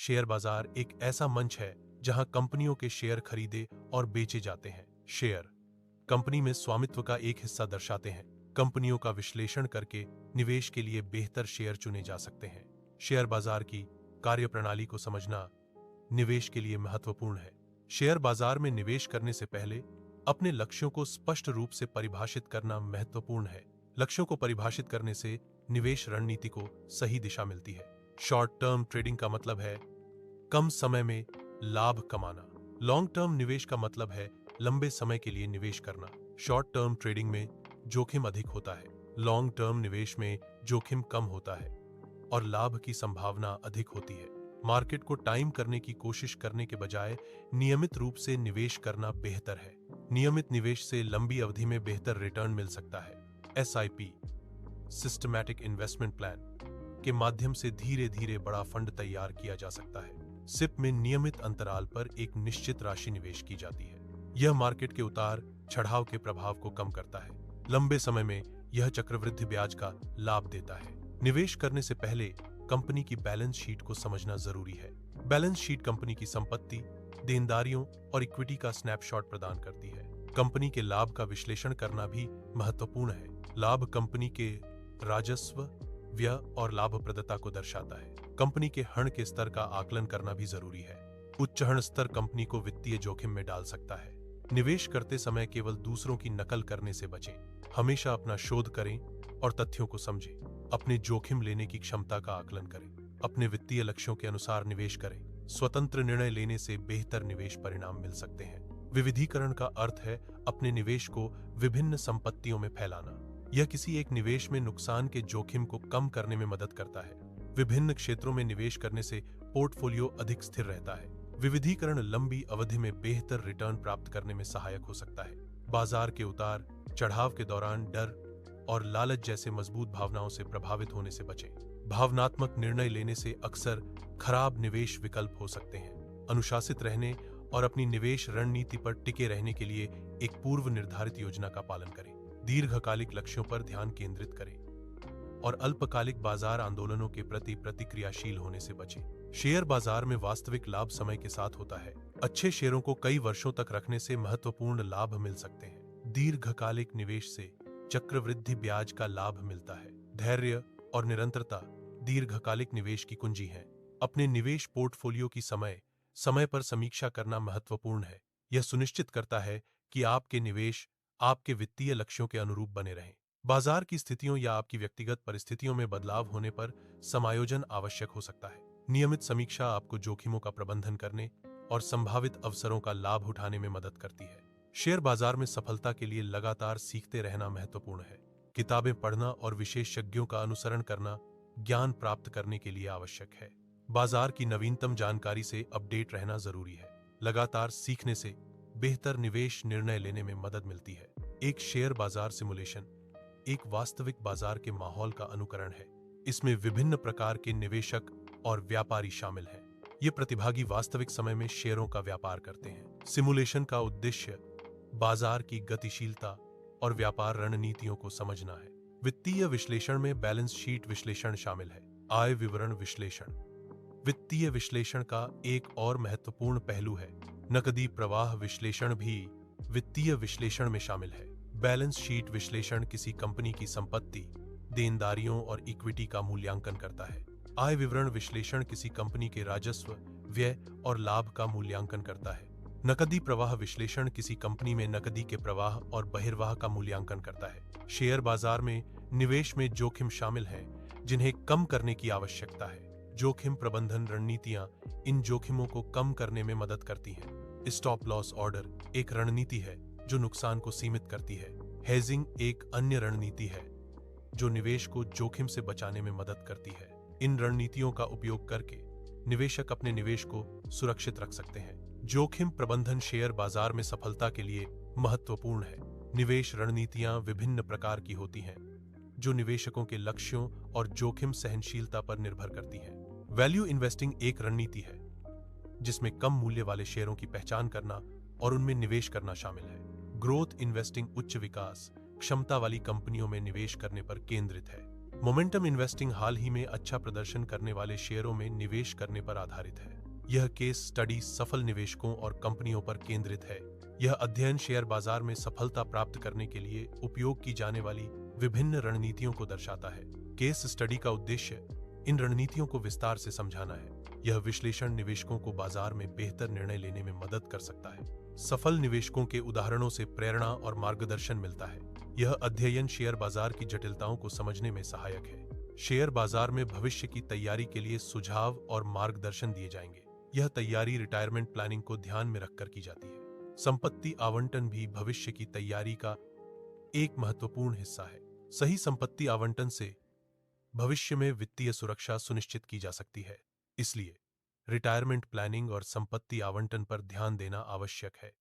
Share बाजार एक ऐसा मंच है जहां कंपनियों के शेयर खरीदे और बेचे जाते हैं। शेयर कंपनी में स्वामित्व का एक हिस्सा दर्शाते हैं। कंपनियों का विश्लेषण करके निवेश के लिए बेहतर शेयर चुने जा सकते हैं। शेयर बाजार की कार्यप्रणाली को समझना निवेश के लिए महत्वपूर्ण है। शेयर बाजार में निवेश करने से पहले अपने लक्ष्यों को स्पष्ट रूप से परिभाषित करना महत्वपूर्ण है। लक्ष्यों को परिभाषित करने से निवेश रणनीति को सही दिशा मिलती है। शॉर्ट टर्म ट्रेडिंग का मतलब है कम समय में लाभ कमाना। लॉन्ग टर्म निवेश का मतलब है लंबे समय के लिए निवेश करना। शॉर्ट टर्म ट्रेडिंग में जोखिम अधिक होता है, लॉन्ग टर्म निवेश में जोखिम कम होता है और लाभ की संभावना अधिक होती है। मार्केट को टाइम करने की कोशिश करने के बजाय नियमित रूप से निवेश करना बेहतर है। नियमित निवेश से लंबी अवधि में बेहतर रिटर्न मिल सकता है। SIP सिस्टमैटिक इन्वेस्टमेंट प्लान के माध्यम से धीरे धीरे बड़ा फंड तैयार किया जा सकता है। SIP में नियमित अंतराल पर एक निश्चित राशि निवेश की जाती है। यह मार्केट के उतार चढ़ाव के प्रभाव को कम करता है। लंबे समय में यह चक्रवृद्धि ब्याज का लाभ देता है। निवेश करने से पहले कंपनी की बैलेंस शीट को समझना जरूरी है। बैलेंस शीट कंपनी की संपत्ति, देनदारियों और इक्विटी का स्नैपशॉट प्रदान करती है। कंपनी के लाभ का विश्लेषण करना भी महत्वपूर्ण है। लाभ कंपनी के राजस्व, व्यय और लाभप्रदता को दर्शाता है। कंपनी के ऋण के स्तर का आकलन करना भी जरूरी है। उच्च ऋण स्तर कंपनी को वित्तीय जोखिम में डाल सकता है। निवेश करते समय केवल दूसरों की नकल करने से बचें। हमेशा अपना शोध करें और तथ्यों को समझें। अपने जोखिम लेने की क्षमता का आकलन करें। अपने वित्तीय लक्ष्यों के अनुसार निवेश करें। स्वतंत्र निर्णय लेने से बेहतर निवेश परिणाम मिल सकते हैं। विविधीकरण का अर्थ है अपने निवेश को विभिन्न संपत्तियों में फैलाना। यह किसी एक निवेश में नुकसान के जोखिम को कम करने में मदद करता है। विभिन्न क्षेत्रों में निवेश करने से पोर्टफोलियो अधिक स्थिर रहता है। विविधीकरण लंबी अवधि में बेहतर रिटर्न प्राप्त करने में सहायक हो सकता है। बाजार के उतार चढ़ाव के दौरान डर और लालच जैसे मजबूत भावनाओं से प्रभावित होने से बचें। भावनात्मक निर्णय लेने से अक्सर खराब निवेश विकल्प हो सकते हैं। अनुशासित रहने और अपनी निवेश रणनीति पर टिके रहने के लिए एक पूर्व निर्धारित योजना का पालन करें। दीर्घकालिक लक्ष्यों पर ध्यान केंद्रित करें और अल्पकालिक बाजार आंदोलनों के प्रति प्रतिक्रियाशील होने से बचें। शेयर बाजार में वास्तविक लाभ समय के साथ होता है। अच्छे शेयरों को कई वर्षों तक रखने से महत्वपूर्ण लाभ मिल सकते हैं। दीर्घकालिक निवेश से चक्रवृद्धि ब्याज का लाभ मिलता है। धैर्य और निरंतरता दीर्घकालिक निवेश की कुंजी है। अपने निवेश पोर्टफोलियो की समय समय पर समीक्षा करना महत्वपूर्ण है। यह सुनिश्चित करता है कि आपके निवेश आपके वित्तीय लक्ष्यों के अनुरूप बने रहें। बाजार की स्थितियों या आपकी व्यक्तिगत परिस्थितियों में बदलाव होने पर समायोजन आवश्यक हो सकता है। नियमित समीक्षा आपको जोखिमों का प्रबंधन करने और संभावित अवसरों का लाभ उठाने में मदद करती है। शेयर बाजार में सफलता के लिए लगातार सीखते रहना महत्वपूर्ण है। किताबें पढ़ना और विशेषज्ञों का अनुसरण करना ज्ञान प्राप्त करने के लिए आवश्यक है। बाजार की नवीनतम जानकारी से अपडेट रहना जरूरी है। लगातार सीखने से बेहतर निवेश निर्णय लेने में मदद मिलती है। एक शेयर बाजार सिमुलेशन एक वास्तविक बाजार के माहौल का अनुकरण है। इसमें विभिन्न प्रकार के निवेशक और व्यापारी शामिल हैं। ये प्रतिभागी वास्तविक समय में शेयरों का व्यापार करते हैं। सिमुलेशन का उद्देश्य बाजार की गतिशीलता और व्यापार रणनीतियों को समझना है। वित्तीय विश्लेषण में बैलेंस शीट विश्लेषण शामिल है। आय विवरण विश्लेषण वित्तीय विश्लेषण का एक और महत्वपूर्ण पहलू है। नकदी प्रवाह विश्लेषण भी वित्तीय विश्लेषण में शामिल है। बैलेंस शीट विश्लेषण किसी कंपनी की संपत्ति, देनदारियों और इक्विटी का मूल्यांकन करता है। आय विवरण विश्लेषण किसी कंपनी के राजस्व, व्यय और लाभ का मूल्यांकन करता है। नकदी प्रवाह विश्लेषण किसी कंपनी में नकदी के प्रवाह और बहिर्वाह का मूल्यांकन करता है। शेयर बाजार में निवेश में जोखिम शामिल हैं जिन्हें कम करने की आवश्यकता है। जोखिम प्रबंधन रणनीतियां इन जोखिमों को कम करने में मदद करती हैं। स्टॉप लॉस ऑर्डर एक रणनीति है जो नुकसान को सीमित करती है। हेजिंग एक अन्य रणनीति है जो निवेश को जोखिम से बचाने में मदद करती है। इन रणनीतियों का उपयोग करके निवेशक अपने निवेश को सुरक्षित रख सकते हैं। जोखिम प्रबंधन शेयर बाजार में सफलता के लिए महत्वपूर्ण है। निवेश रणनीतियां विभिन्न प्रकार की होती हैं जो निवेशकों के लक्ष्यों और जोखिम सहनशीलता पर निर्भर करती हैं। वैल्यू इन्वेस्टिंग एक रणनीति है जिसमें कम मूल्य वाले शेयरों की पहचान करना और उनमें निवेश करना शामिल है। ग्रोथ इन्वेस्टिंग उच्च विकास क्षमता वाली कंपनियों में निवेश करने पर केंद्रित है। मोमेंटम इन्वेस्टिंग हाल ही में अच्छा प्रदर्शन करने वाले शेयरों में निवेश करने पर आधारित है। यह केस स्टडी सफल निवेशकों और कंपनियों पर केंद्रित है। यह अध्ययन शेयर बाजार में सफलता प्राप्त करने के लिए उपयोग की जाने वाली विभिन्न रणनीतियों को दर्शाता है। केस स्टडी का उद्देश्य इन रणनीतियों को विस्तार से समझाना है। यह विश्लेषण निवेशकों को बाजार में बेहतर निर्णय लेने में मदद कर सकता है। सफल निवेशकों के उदाहरणों से प्रेरणा और मार्गदर्शन मिलता है। यह अध्ययन शेयर बाजार की जटिलताओं को समझने में सहायक है। शेयर बाजार में भविष्य की तैयारी के लिए सुझाव और मार्गदर्शन दिए जाएंगे। यह तैयारी रिटायरमेंट प्लानिंग को ध्यान में रखकर की जाती है। संपत्ति आवंटन भी भविष्य की तैयारी का एक महत्वपूर्ण हिस्सा है। सही संपत्ति आवंटन से भविष्य में वित्तीय सुरक्षा सुनिश्चित की जा सकती है। इसलिए रिटायरमेंट प्लानिंग और संपत्ति आवंटन पर ध्यान देना आवश्यक है।